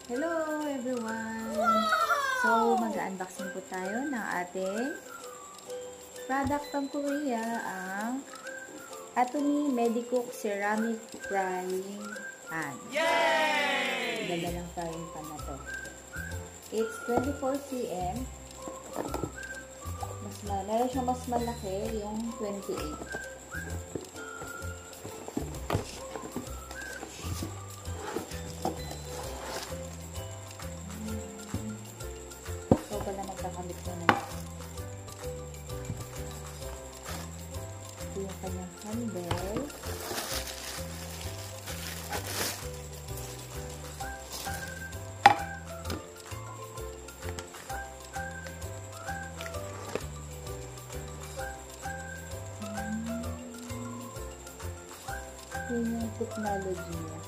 Hello everyone! So, mag-unboxing po tayo ng ating product from Korea, ang Atomy Medicook Ceramic Frying Pan. Yay! Ganda ng frying pan na to. It's 24 cm. Meron siyang mas malaki, yung 28. Magkakamit mo na. Ito yung kanyang handle. Ito yung technology niya.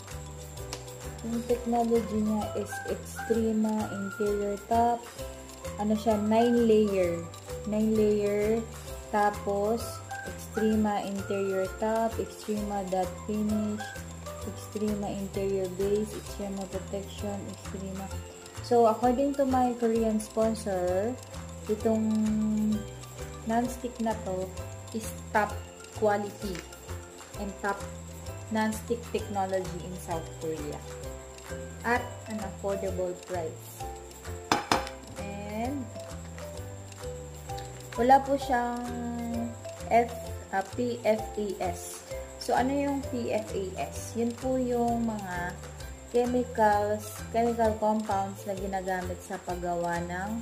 Yung technology niya is Extrema Interior Top. Ano siya, 9 layer. 9 layer. Tapos, Extrema Interior Top, Extrema Dot Finish, Extrema Interior Base, Extrema Protection, Extrema. So, according to my Korean sponsor, itong non-stick na to is top quality and top non-stick technology in South Korea at an affordable price. Wala po siyang PFAS. So, ano yung PFAS? Yun po yung mga chemical compounds na ginagamit sa paggawa ng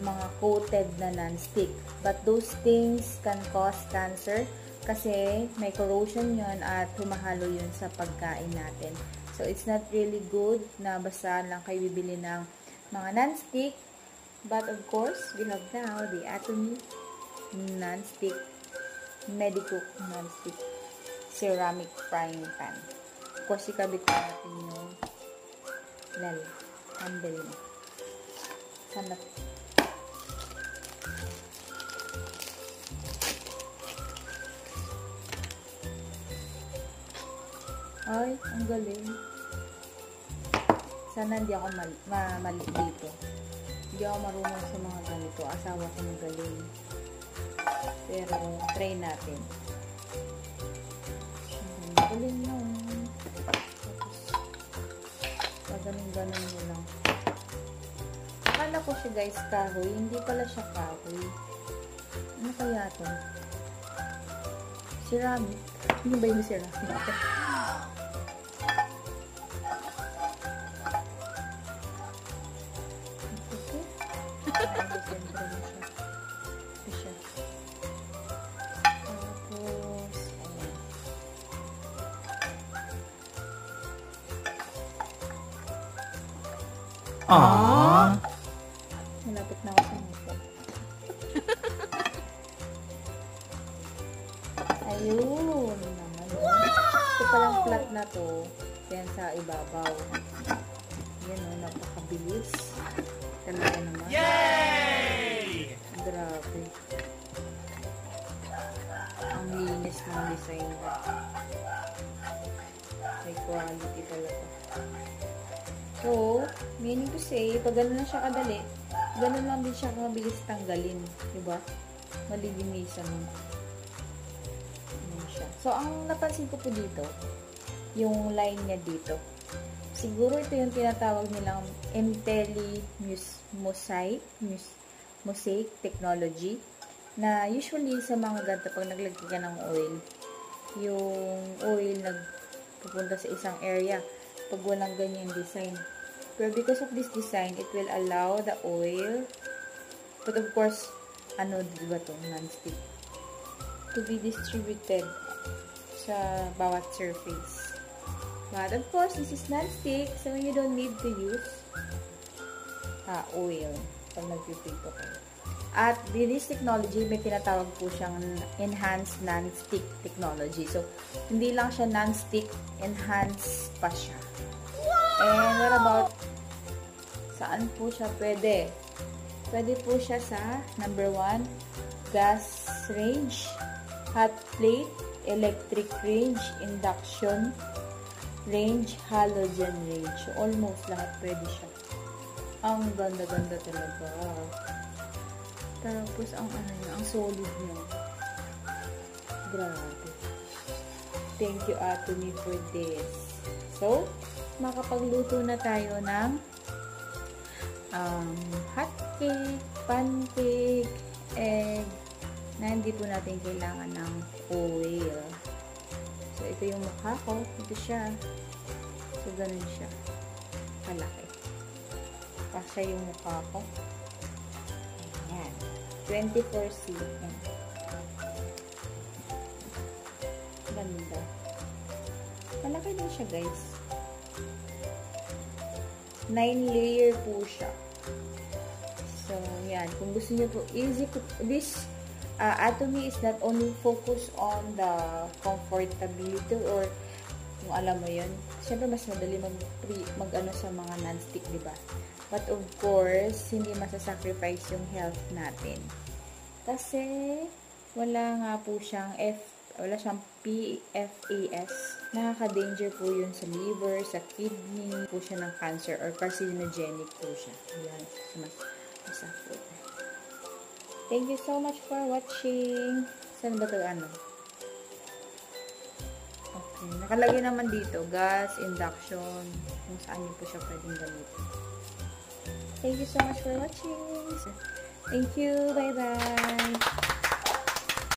mga coated na non-stick. But those things can cause cancer kasi may corrosion yun at humahalo yun sa pagkain natin. So, it's not really good na basta lang kayo bibili ng mga non-stick. But of course, we have now the Atomy non-stick Medicook non-stick ceramic frying pan. Of course, ikabit ko natin yung handle niya. Sana. Ay, ang galing. Sana hindi ako mali dito. Hindi ako marunong sa mga ganito. Asawa ko magaling. Pero, try natin. Galing mo. Tapos, ganun mo lang. Akala ko siya guys, kahoy. Hindi pala siya kahoy. Ano kaya ito? Ceramic. Ano ba yung ceramic? Aww. Malapit na ako sa nito. Ayun naman. Ito palang flat na to. Yan sa ibabaw. Yan o, napakabilis. Talaga naman. Yay! Grabe. Ang linis ng design na. May quality talaga. So, meaning to say, pag gano'n na siya kadali, gano'n lang din siya mabilis tanggalin. Diba? Malilinisan mo. Siya. So, ang napansin ko po dito, yung line niya dito. Siguro ito yung tinatawag nilang Mosaic technology na usually sa mga ganito, pag naglagay ka ng oil, yung oil nagpupunta sa isang area pag walang ganyan design. Pero because of this design, it will allow the oil, but of course, diba to, non-stick, to be distributed sa bawat surface. But of course, this is non-stick, so you don't need to use oil pag nagpiprito kayo. At this technology, may tinatawag po siyang enhanced non-stick technology. So, hindi lang siya non-stick, enhanced pa siya. And what about, saan po siya pwede? Pwede po siya sa number 1, gas range, hot plate, electric range, induction, range, halogen range. So, almost lahat pwede siya. Ang ganda-ganda talaga. Tapos, ang ano niya, ang solid niya. Grabe. Thank you, Atomy, for this. So, makapagluto na tayo ng hot cake, pancake, egg, na hindi po natin kailangan ng oil. So, ito yung mukha ko. Ito siya. So, ganun siya. Kalaki. Kasya yung mukha ko. Ayan. 24C. Ayan. Ganda. Malaki din siya, guys. 9 layer po siya. So, yan. Kung gusto niyo po, easy to, this Atomy is not only focused on the comfortability or kung alam mo yun. Siyempre, mas madali mag-ano sa mga non-stick, diba? But of course, hindi masasacrifice yung health natin. Kasi, wala nga po siyang PFAS. Nakaka-danger po yun sa liver, sa kidney, po siya ng cancer or carcinogenic po siya. Ayan. Masakit. Thank you so much for watching. Saan ba ito ano? Okay. Nakalagay naman dito, gas, induction, kung saan nyo po siya pwedeng gamitin. Thank you so much for watching. Thank you. Bye-bye.